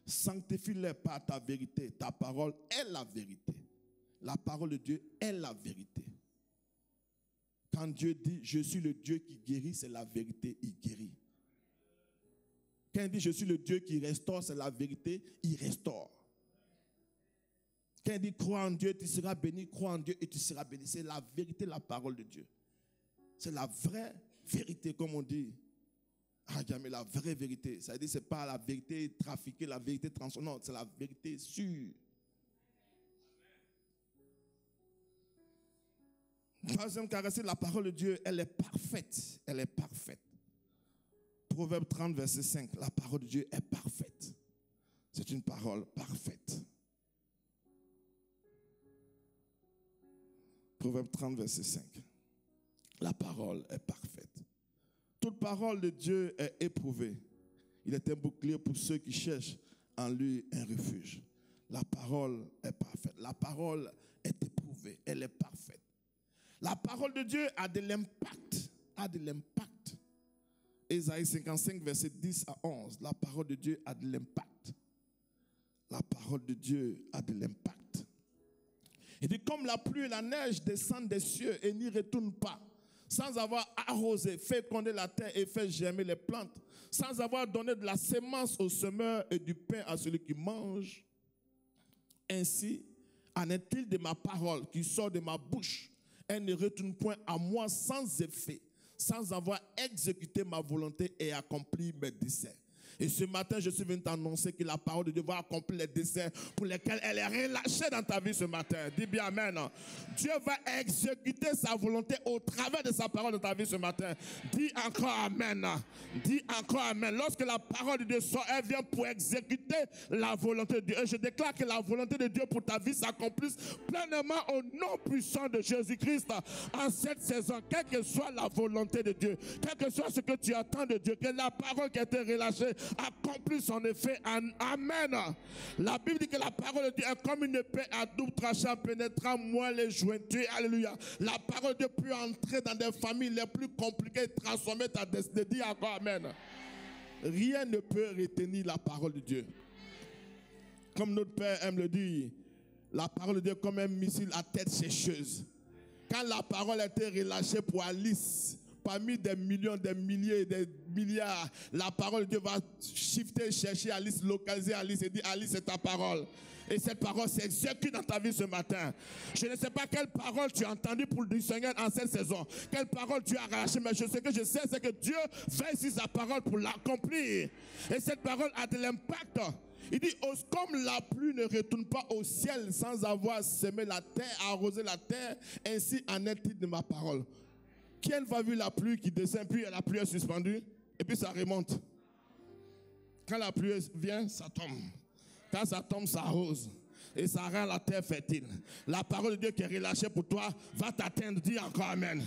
Sanctifie-les par ta vérité. Ta parole est la vérité. La parole de Dieu est la vérité. Quand Dieu dit, je suis le Dieu qui guérit, c'est la vérité, il guérit. Quand il dit, je suis le Dieu qui restaure, c'est la vérité, il restaure. Quand il dit, crois en Dieu, tu seras béni, crois en Dieu et tu seras béni. C'est la vérité, la parole de Dieu. C'est la vraie vérité, comme on dit. Ah, mais la vraie vérité. Ça veut dire que ce n'est pas la vérité trafiquée, la vérité transformante, c'est la vérité sûre. Troisième caractéristique, la parole de Dieu, elle est parfaite. Elle est parfaite. Proverbe 30, verset 5, la parole de Dieu est parfaite. C'est une parole parfaite. Proverbe 30, verset 5. La parole est parfaite. Toute parole de Dieu est éprouvée. Il est un bouclier pour ceux qui cherchent en lui un refuge. La parole est parfaite. La parole est éprouvée. Elle est parfaite. La parole de Dieu a de l'impact. A de l'impact. Ésaïe 55, verset 10 à 11. La parole de Dieu a de l'impact. La parole de Dieu a de l'impact. Il dit, comme la pluie et la neige descendent des cieux et n'y retournent pas, sans avoir arrosé, fécondé la terre et fait germer les plantes, sans avoir donné de la sémence au semeur et du pain à celui qui mange. Ainsi, en est-il de ma parole qui sort de ma bouche? Elle ne retourne point à moi sans effet, sans avoir exécuté ma volonté et accompli mes desseins. Et ce matin, je suis venu t'annoncer que la parole de Dieu va accomplir les desseins pour lesquels elle est relâchée dans ta vie ce matin. Dis bien amen. Dieu va exécuter sa volonté au travers de sa parole dans ta vie ce matin. Dis encore amen. Dis encore amen. Lorsque la parole de Dieu sort, elle vient pour exécuter la volonté de Dieu. Et je déclare que la volonté de Dieu pour ta vie s'accomplisse pleinement au nom puissant de Jésus-Christ en cette saison. Quelle que soit la volonté de Dieu, quel que soit ce que tu attends de Dieu, que la parole qui a été relâchée accomplit son effet. Amen. La Bible dit que la parole de Dieu est comme une épée à double tranchant pénétrant moins les jointures. Alléluia. La parole de Dieu peut entrer dans des familles les plus compliquées et transformer ta destinée. Dis encore amen. Rien ne peut retenir la parole de Dieu. Comme notre Père aime le dire, la parole de Dieu est comme un missile à tête sécheuse. Quand la parole a été relâchée pour Alice, parmi des millions, des milliers, des milliards, la parole de Dieu va shifter, chercher Alice, localiser Alice et dire, Alice, c'est ta parole. Et cette parole s'exécute dans ta vie ce matin. Je ne sais pas quelle parole tu as entendue pour le Seigneur en cette saison. Quelle parole tu as relâchée, mais ce que je sais, c'est que Dieu fait ici sa parole pour l'accomplir. Et cette parole a de l'impact. Il dit, comme la pluie ne retourne pas au ciel sans avoir semé la terre, arrosé la terre, ainsi en est-il de ma parole. Qui va vu la pluie qui descend, puis la pluie est suspendue, et puis ça remonte. Quand la pluie vient, ça tombe. Quand ça tombe, ça arrose. et ça rend la terre fertile. La parole de Dieu qui est relâchée pour toi va t'atteindre. Dis encore amen.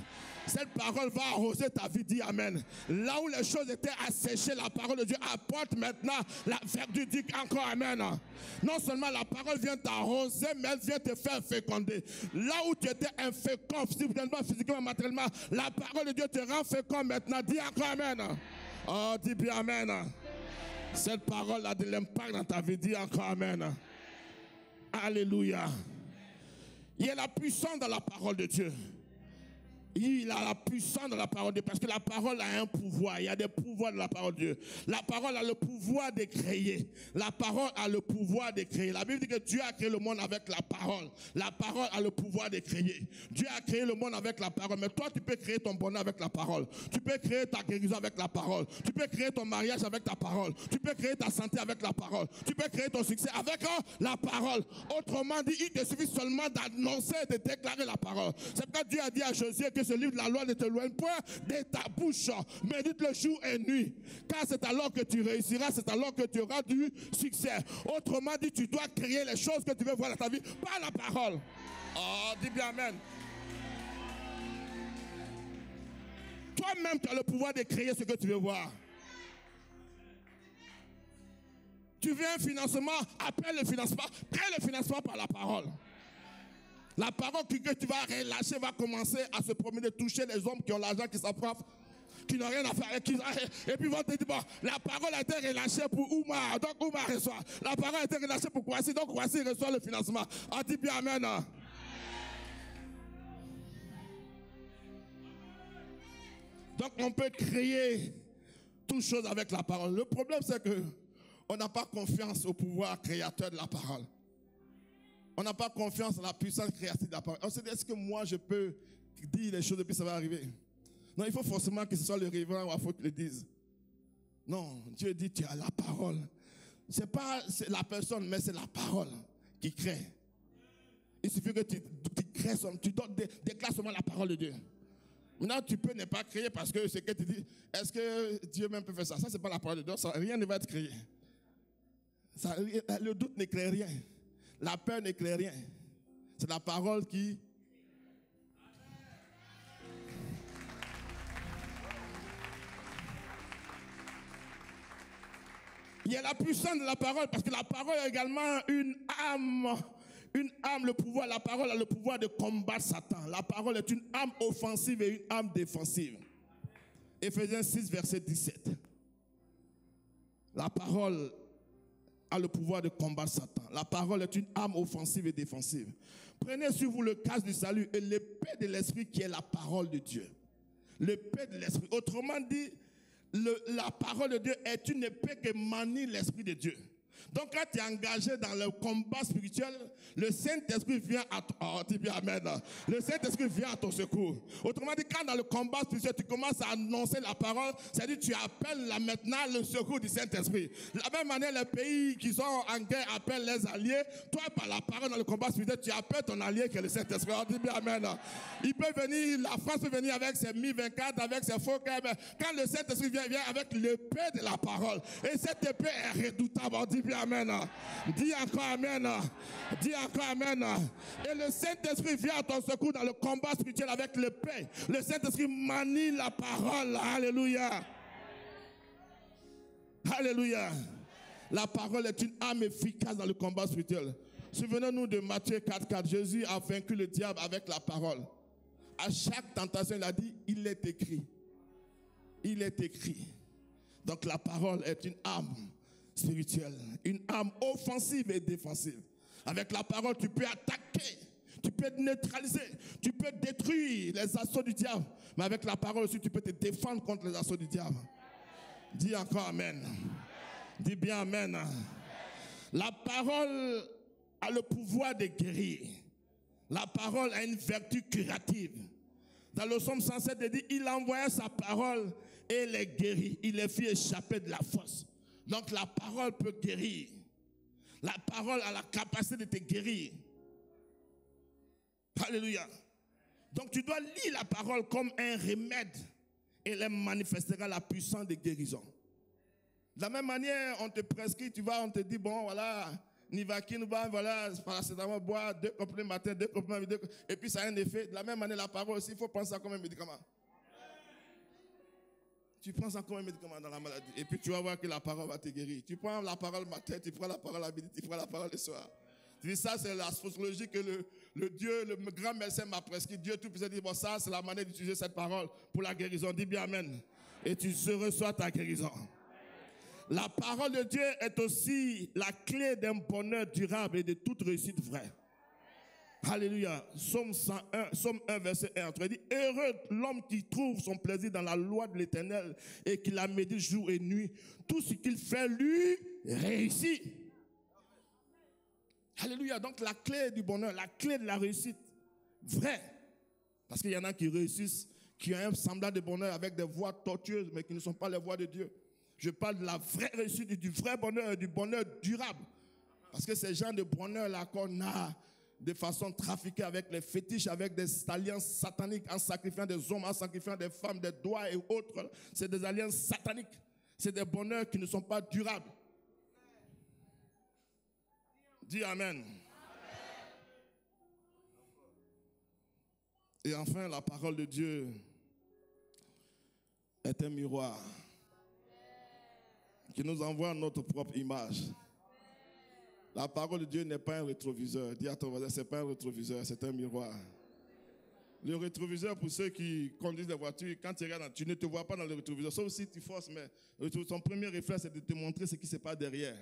Cette parole va arroser ta vie. Dis amen. Là où les choses étaient asséchées, la parole de Dieu apporte maintenant la verdure. Dis encore amen. Non seulement la parole vient t'arroser, mais elle vient te faire féconder. Là où tu étais infécond, physiquement, matériellement, la parole de Dieu te rend fécond maintenant. Dis encore amen. Oh, dis bien amen. Cette parole a de l'impact dans ta vie. Dis encore amen. Alléluia. Il y a la puissance dans la parole de Dieu. Il a la puissance dans la parole de Dieu parce que la parole a un pouvoir. Il y a des pouvoirs dans la parole de Dieu. La parole a le pouvoir de créer. La parole a le pouvoir de créer. La Bible dit que Dieu a créé le monde avec la parole. La parole a le pouvoir de créer. Dieu a créé le monde avec la parole. Mais toi, tu peux créer ton bonheur avec la parole. Tu peux créer ta guérison avec la parole. Tu peux créer ton mariage avec la parole. Tu peux créer ta santé avec la parole. Tu peux créer ton succès avec la parole. Autrement dit, il te suffit seulement d'annoncer et de déclarer la parole. C'est pourquoi Dieu a dit à Josué que ce livre de la loi ne te loin point de ta bouche. Médite-le jour et nuit. Car c'est alors que tu réussiras, c'est alors que tu auras du succès. Autrement dit, tu dois créer les choses que tu veux voir dans ta vie par la parole. Oh, dis bien amen. Toi-même, tu as le pouvoir de créer ce que tu veux voir. Tu veux un financement, appelle le financement, crée le financement par la parole. La parole que tu vas relâcher va commencer à se promener, toucher les hommes qui ont l'argent, qui s'approuvent, qui n'ont rien à faire. Et puis vont te dire, bon, la parole a été relâchée pour Oumar, donc Oumar reçoit. La parole a été relâchée pour Kwasi, donc Kwasi reçoit le financement. On dit bien amen. Donc on peut créer toutes choses avec la parole. Le problème c'est que on n'a pas confiance au pouvoir créateur de la parole. On n'a pas confiance en la puissance créative de la parole. On se dit, est-ce que moi je peux dire les choses et puis ça va arriver? Non, il faut forcément que ce soit le révérend ou la faute qui le dise. Non, Dieu dit, tu as la parole. Ce n'est pas la personne, mais c'est la parole qui crée. Il suffit que tu crées, tu déclares seulement la parole de Dieu. Maintenant, tu peux ne pas créer parce que ce que tu dis, est-ce que Dieu même peut faire ça? Ça, ce n'est pas la parole de Dieu, rien ne va être créé. Le doute ne crée rien. La peur ne crée rien. C'est la parole qui... Il y a la puissance de la parole parce que la parole a également une âme. Une âme, le pouvoir, la parole a le pouvoir de combattre Satan. La parole est une âme offensive et une âme défensive. Éphésiens 6, verset 17. La parole a le pouvoir de combattre Satan. La parole est une âme offensive et défensive. Prenez sur vous le casque du salut et l'épée de l'esprit qui est la parole de Dieu. L'épée de l'esprit. Autrement dit, la parole de Dieu est une épée qui manie l'esprit de Dieu. Donc quand tu es engagé dans le combat spirituel, le Saint-Esprit vient à ton... Oh, dis bien amen. Le Saint-Esprit vient à ton secours. Autrement dit, quand dans le combat spirituel, tu commences à annoncer la parole, c'est-à-dire tu appelles là maintenant le secours du Saint-Esprit. De la même manière, les pays qui sont en guerre appellent les alliés. Toi, par la parole dans le combat spirituel, tu appelles ton allié qui est le Saint-Esprit. Oh, dis bien amen. Il peut venir, la France peut venir avec ses Mi-24, avec ses faux cœurs. Quand le Saint-Esprit vient avec l'épée de la parole. Et cette épée est redoutable. Oh, dis bien amen. Dis encore amen. Dis encore amen. Et le Saint-Esprit vient à ton secours dans le combat spirituel avec l'épée. Le Saint-Esprit manie la parole. Alléluia. Alléluia. La parole est une arme efficace dans le combat spirituel. Souvenez-nous de Matthieu 4,4. Jésus a vaincu le diable avec la parole. À chaque tentation, il a dit, il est écrit. Il est écrit. Donc la parole est une arme spirituelle, une arme offensive et défensive. Avec la parole, tu peux attaquer, tu peux neutraliser, tu peux détruire les assauts du diable. Mais avec la parole aussi, tu peux te défendre contre les assauts du diable. Dis encore amen. Dis bien amen. La parole a le pouvoir de guérir. La parole a une vertu curative. Dans le psaume 107, il dit, il envoya sa parole et les guérit. Il les fit échapper de la fosse. Donc la parole peut guérir. La parole a la capacité de te guérir. Alléluia. Donc tu dois lire la parole comme un remède et elle manifestera la puissance de guérison. De la même manière, on te prescrit, on te dit, bon voilà, Nivaquine, voilà, paracétamol, boire 2 comprimés le matin, 2 comprimés le midi, et puis ça a un effet. De la même manière, la parole aussi, il faut prendre ça comme un médicament. Tu prends ça comme un médicament dans la maladie, et puis tu vas voir que la parole va te guérir. Tu prends la parole le matin, tu prends la parole à midi, tu prends la parole le soir. Tu dis, ça, c'est la sociologie que le Dieu, le grand médecin m'a prescrit. Dieu tout-puissant dit, bon, ça, c'est la manière d'utiliser cette parole pour la guérison. Dis bien amen. Et tu reçois ta guérison. La parole de Dieu est aussi la clé d'un bonheur durable et de toute réussite vraie. Alléluia. Psaume 1, verset 1. Il dit, heureux l'homme qui trouve son plaisir dans la loi de l'Éternel et qui la médite jour et nuit. Tout ce qu'il fait lui réussit. Alléluia. Donc la clé du bonheur, la clé de la réussite vraie. Parce qu'il y en a qui réussissent, qui ont un semblant de bonheur avec des voies tortueuses, mais qui ne sont pas les voies de Dieu. Je parle de la vraie réussite, du vrai bonheur, du bonheur durable. Parce que ces gens de bonheur-là qu'on a de façon trafiquée avec les fétiches, avec des alliances sataniques, en sacrifiant des hommes, en sacrifiant des femmes, des doigts et autres, c'est des alliances sataniques. C'est des bonheurs qui ne sont pas durables. Dis amen. Et enfin, la parole de Dieu est un miroir qui nous envoie notre propre image. La parole de Dieu n'est pas un rétroviseur. Dis à ton voisin, ce n'est pas un rétroviseur, c'est un miroir. Le rétroviseur, pour ceux qui conduisent des voitures, quand tu regardes, tu ne te vois pas dans le rétroviseur, sauf si tu forces, mais ton premier réflexe, c'est de te montrer ce qui se passe derrière.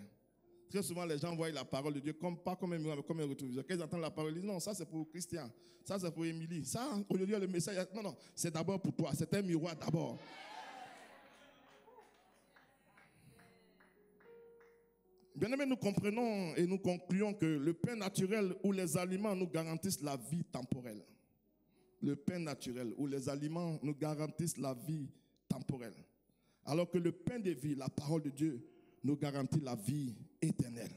Très souvent, les gens voient la parole de Dieu pas comme un miroir, mais comme un rétroviseur. Quand ils entendent la parole, ils disent non, ça c'est pour Christian, ça c'est pour Émilie. Ça, aujourd'hui, le message, non, c'est d'abord pour toi, c'est un miroir d'abord. Bien-aimés, nous comprenons et nous concluons que le pain naturel ou les aliments nous garantissent la vie temporelle. Le pain naturel ou les aliments nous garantissent la vie temporelle. Alors que le pain de vie, la parole de Dieu, nous garantit la vie éternelle.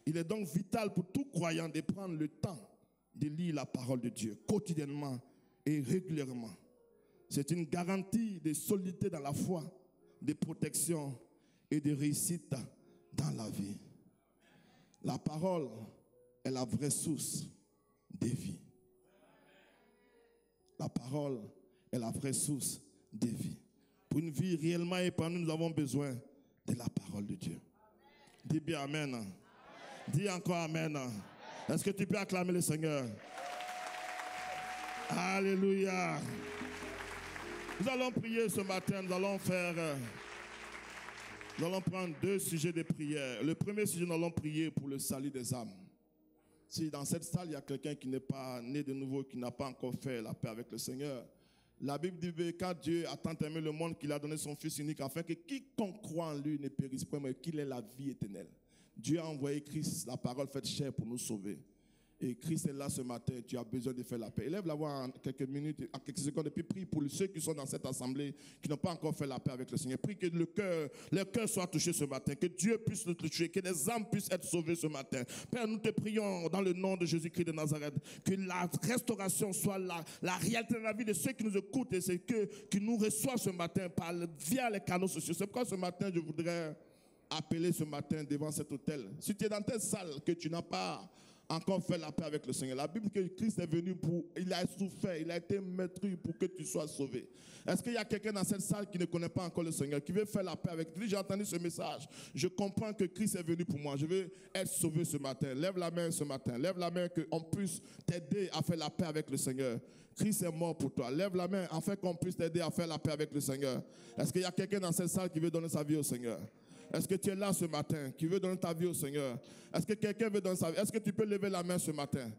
Il est donc vital pour tout croyant de prendre le temps de lire la parole de Dieu quotidiennement et régulièrement. C'est une garantie de solidité dans la foi, de protection et de réussite dans la vie. La parole est la vraie source de vie. La parole est la vraie source de vie. Pour une vie réellement épanouie, nous avons besoin de la parole de Dieu. Dis bien amen. Amen. Dis encore amen. Amen. Est-ce que tu peux acclamer le Seigneur? Alléluia. Nous allons prier ce matin, nous allons prendre 2 sujets de prière. Le premier sujet, nous allons prier pour le salut des âmes. Si dans cette salle, il y a quelqu'un qui n'est pas né de nouveau, qui n'a pas encore fait la paix avec le Seigneur, la Bible dit que quand Dieu a tant aimé le monde qu'il a donné son Fils unique afin que quiconque croit en lui ne périsse point, mais qu'il ait la vie éternelle. Dieu a envoyé Christ, la parole faite chair, pour nous sauver. Et Christ est là ce matin, tu as besoin de faire la paix. Élève la voix en quelques minutes, en quelques secondes, et puis prie pour ceux qui sont dans cette assemblée, qui n'ont pas encore fait la paix avec le Seigneur. Prie que leur cœur soit touché ce matin, que Dieu puisse le toucher, que les âmes puissent être sauvées ce matin. Père, nous te prions dans le nom de Jésus-Christ de Nazareth, que la restauration soit la réalité de la vie de ceux qui nous écoutent et ceux qui nous reçoivent ce matin via les canaux sociaux. C'est pourquoi ce matin, je voudrais appeler ce matin devant cet autel. Si tu es dans telle salle que tu n'as pas encore fait la paix avec le Seigneur. La Bible dit que Christ est venu il a souffert, il a été meurtri pour que tu sois sauvé. Est-ce qu'il y a quelqu'un dans cette salle qui ne connaît pas encore le Seigneur, qui veut faire la paix avec lui? J'ai entendu ce message. Je comprends que Christ est venu pour moi. Je veux être sauvé ce matin. Lève la main ce matin. Lève la main qu'on puisse t'aider à faire la paix avec le Seigneur. Christ est mort pour toi. Lève la main afin qu'on puisse t'aider à faire la paix avec le Seigneur. Est-ce qu'il y a quelqu'un dans cette salle qui veut donner sa vie au Seigneur? Est-ce que tu es là ce matin, qui veut donner ta vie au Seigneur? Est-ce que quelqu'un veut donner sa vie? Est-ce que tu peux lever la main ce matin?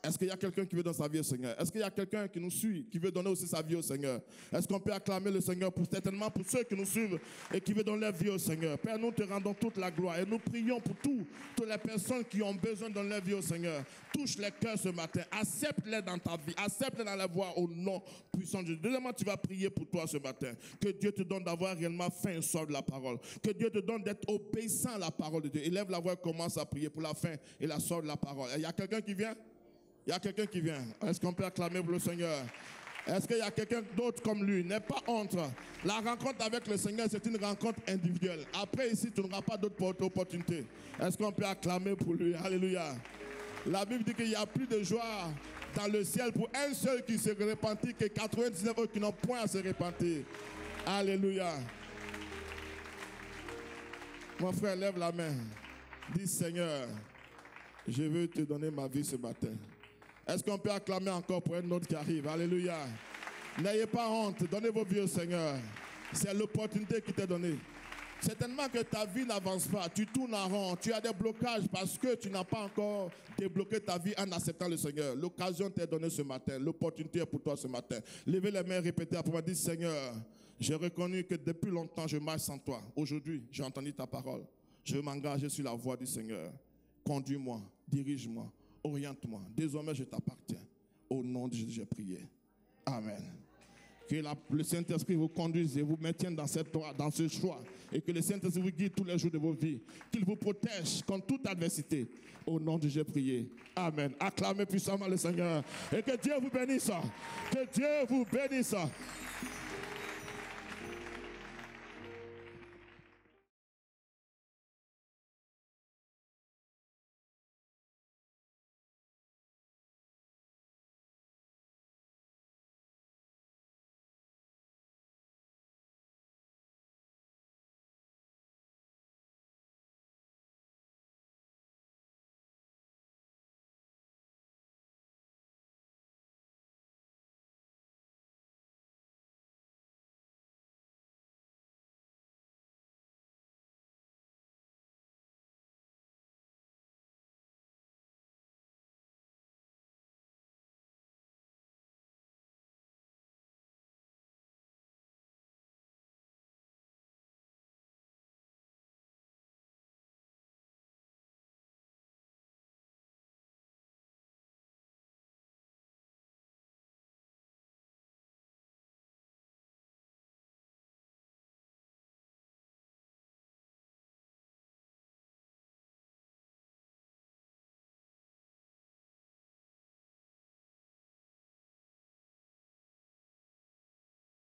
Est-ce qu'il y a quelqu'un qui veut donner sa vie au Seigneur? Est-ce qu'il y a quelqu'un qui nous suit, qui veut donner aussi sa vie au Seigneur? Est-ce qu'on peut acclamer le Seigneur certainement pour ceux qui nous suivent et qui veulent donner leur vie au Seigneur? Père, nous te rendons toute la gloire et nous prions pour toutes les personnes qui ont besoin de donner leur vie au Seigneur. Touche les cœurs ce matin. Accepte-les dans ta vie. Accepte-les dans la voie au nom puissant de Dieu. Deuxièmement, tu vas prier pour toi ce matin. Que Dieu te donne d'avoir réellement faim et soif de la parole. Que Dieu te donne d'être obéissant à la parole de Dieu. Élève la voix et commence à prier pour la faim et la soif de la parole. Il y a quelqu'un qui vient? Il y a quelqu'un qui vient. Est-ce qu'on peut acclamer pour le Seigneur? Est-ce qu'il y a quelqu'un d'autre comme lui? N'aie pas honte. La rencontre avec le Seigneur, c'est une rencontre individuelle. Après, ici, tu n'auras pas d'autres opportunités. Est-ce qu'on peut acclamer pour lui? Alléluia. La Bible dit qu'il y a plus de joie dans le ciel pour un seul qui se repentit que 99 autres qui n'ont point à se repentir. Alléluia. Mon frère, lève la main. Dis, Seigneur, je veux te donner ma vie ce matin. Est-ce qu'on peut acclamer encore pour un autre qui arrive? Alléluia. N'ayez pas honte. Donnez vos vies au Seigneur. C'est l'opportunité qui t'est donnée. Certainement que ta vie n'avance pas. Tu tournes en rond. Tu as des blocages parce que tu n'as pas encore débloqué ta vie en acceptant le Seigneur. L'occasion t'est donnée ce matin. L'opportunité est pour toi ce matin. Levez les mains, répétez après moi. Dis, Seigneur, j'ai reconnu que depuis longtemps je marche sans toi. Aujourd'hui, j'ai entendu ta parole. Je veux m'engager sur la voie du Seigneur. Conduis-moi, dirige-moi, oriente-moi. Désormais, je t'appartiens. Au nom de Jésus, j'ai prié. Amen. Que le Saint-Esprit vous conduise et vous maintienne dans ce choix. Et que le Saint-Esprit vous guide tous les jours de vos vies. Qu'il vous protège contre toute adversité. Au nom de Jésus, j'ai prié. Amen. Acclamez puissamment le Seigneur. Et que Dieu vous bénisse. Que Dieu vous bénisse.